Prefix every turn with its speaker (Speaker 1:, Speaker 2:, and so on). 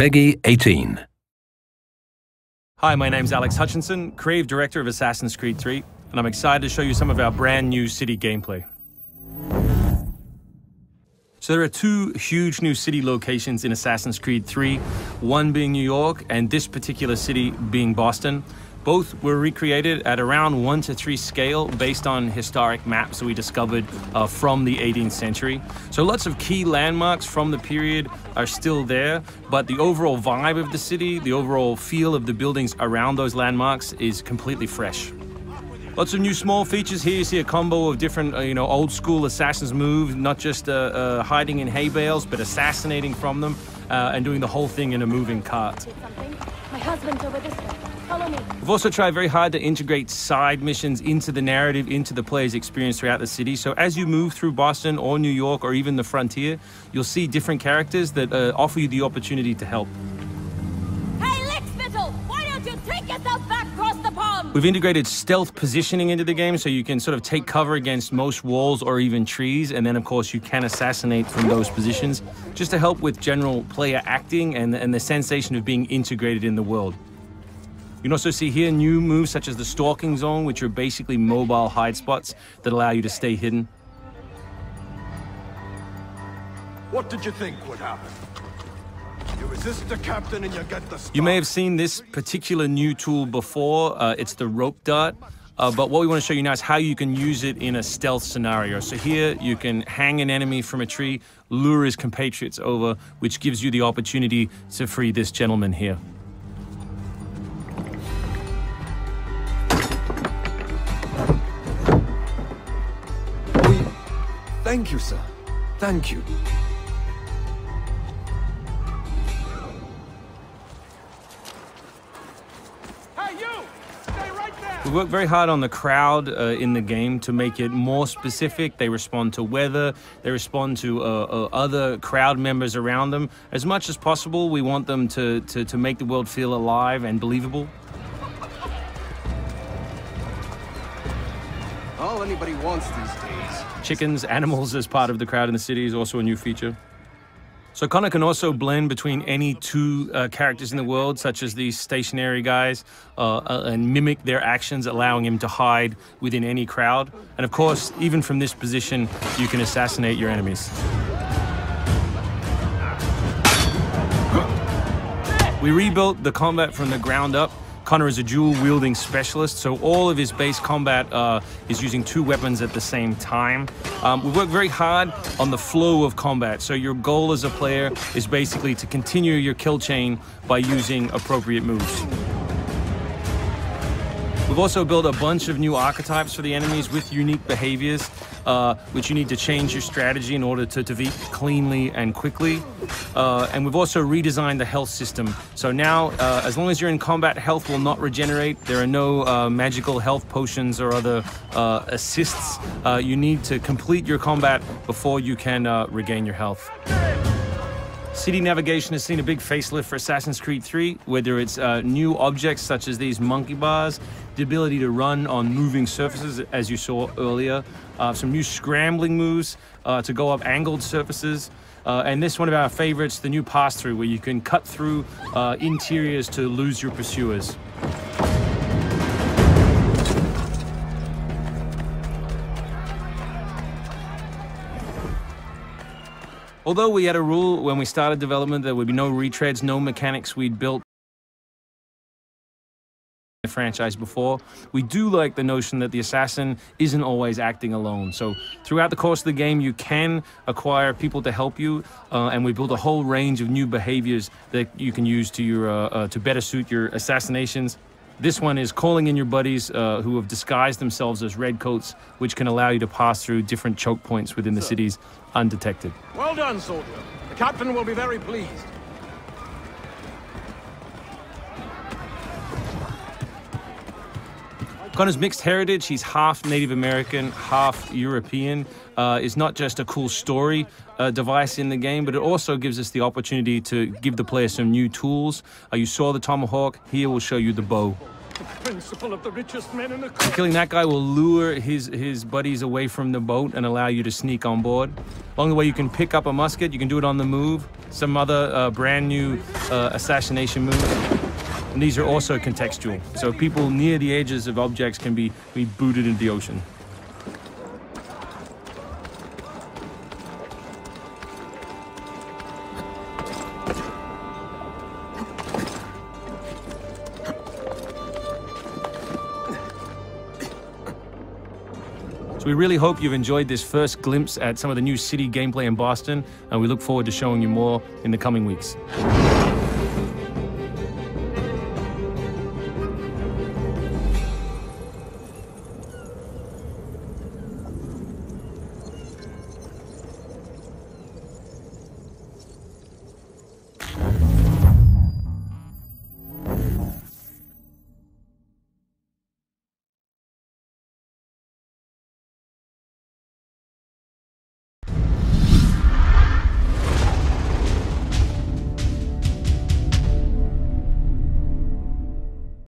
Speaker 1: PEGI 18.
Speaker 2: Hi, my name's Alex Hutchinson, Creative Director of Assassin's Creed 3, and I'm excited to show you some of our brand new city gameplay. So there are two huge new city locations in Assassin's Creed 3, one being New York and this particular city being Boston. Both were recreated at around 1:3 scale based on historic maps that we discovered from the 18th century. So lots of key landmarks from the period are still there, but the overall vibe of the city, the overall feel of the buildings around those landmarks is completely fresh. Lots of new small features here. You see a combo of different, old school assassins moves, not just hiding in hay bales, but assassinating from them and doing the whole thing in a moving cart.
Speaker 3: My husband's over this way. Follow me.
Speaker 2: We've also tried very hard to integrate side missions into the narrative, into the player's experience throughout the city. So as you move through Boston or New York or even the frontier, you'll see different characters that offer you the opportunity to help.
Speaker 3: Hey, Lickspittle! Why don't you take yourself back across the pond?
Speaker 2: We've integrated stealth positioning into the game so you can sort of take cover against most walls or even trees, and then of course you can assassinate from those positions, just to help with general player acting and the sensation of being integrated in the world. You can also see here new moves such as the stalking zone, which are basically mobile hide spots that allow you to stay hidden.
Speaker 4: What did you think would happen? You resist the captain and you get the star.
Speaker 2: You may have seen this particular new tool before. It's the rope dart. But what we want to show you now is how you can use it in a stealth scenario. So here you can hang an enemy from a tree, lure his compatriots over, which gives you the opportunity to free this gentleman here.
Speaker 4: Thank you, sir. Thank you.
Speaker 5: Hey, you! Stay right there!
Speaker 2: We work very hard on the crowd in the game to make it more specific. They respond to weather, they respond to other crowd members around them. As much as possible, we want them to make the world feel alive and believable.
Speaker 4: All anybody wants these days.
Speaker 2: Chickens, animals as part of the crowd in the city is also a new feature. So Connor can also blend between any two characters in the world, such as these stationary guys, and mimic their actions, allowing him to hide within any crowd. And of course, even from this position, you can assassinate your enemies. We rebuilt the combat from the ground up. Connor is a dual-wielding specialist, so all of his base combat is using two weapons at the same time. We work very hard on the flow of combat, so your goal as a player is basically to continue your kill chain by using appropriate moves. We've also built a bunch of new archetypes for the enemies with unique behaviors, which you need to change your strategy in order to defeat cleanly and quickly. And we've also redesigned the health system. So now, as long as you're in combat, health will not regenerate. There are no magical health potions or other assists. You need to complete your combat before you can regain your health. City navigation has seen a big facelift for Assassin's Creed 3, whether it's new objects such as these monkey bars, the ability to run on moving surfaces, as you saw earlier, some new scrambling moves to go up angled surfaces, and this one of our favorites, the new pass-through, where you can cut through interiors to lose your pursuers. Although we had a rule when we started development, there would be no retreads, no mechanics we'd built the franchise before, we do like the notion that the assassin isn't always acting alone. So throughout the course of the game, you can acquire people to help you, and we built a whole range of new behaviors that you can use to your to better suit your assassinations. This one is calling in your buddies who have disguised themselves as redcoats, which can allow you to pass through different choke points within the cities undetected.
Speaker 5: Well done, soldier. The captain will be very pleased.
Speaker 2: Connor's mixed heritage, he's half Native American, half European, is not just a cool story device in the game, but it also gives us the opportunity to give the player some new tools. You saw the tomahawk, here we'll show you the bow.
Speaker 5: Principle of the richest men in the
Speaker 2: And
Speaker 5: country.
Speaker 2: killing that guy will lure his buddies away from the boat and allow you to sneak on board. Along the way, you can pick up a musket. You can do it on the move. Some other brand new assassination moves. And these are also contextual. So people near the edges of objects can be booted into the ocean. So we really hope you've enjoyed this first glimpse at some of the new city gameplay in Boston, and we look forward to showing you more in the coming weeks.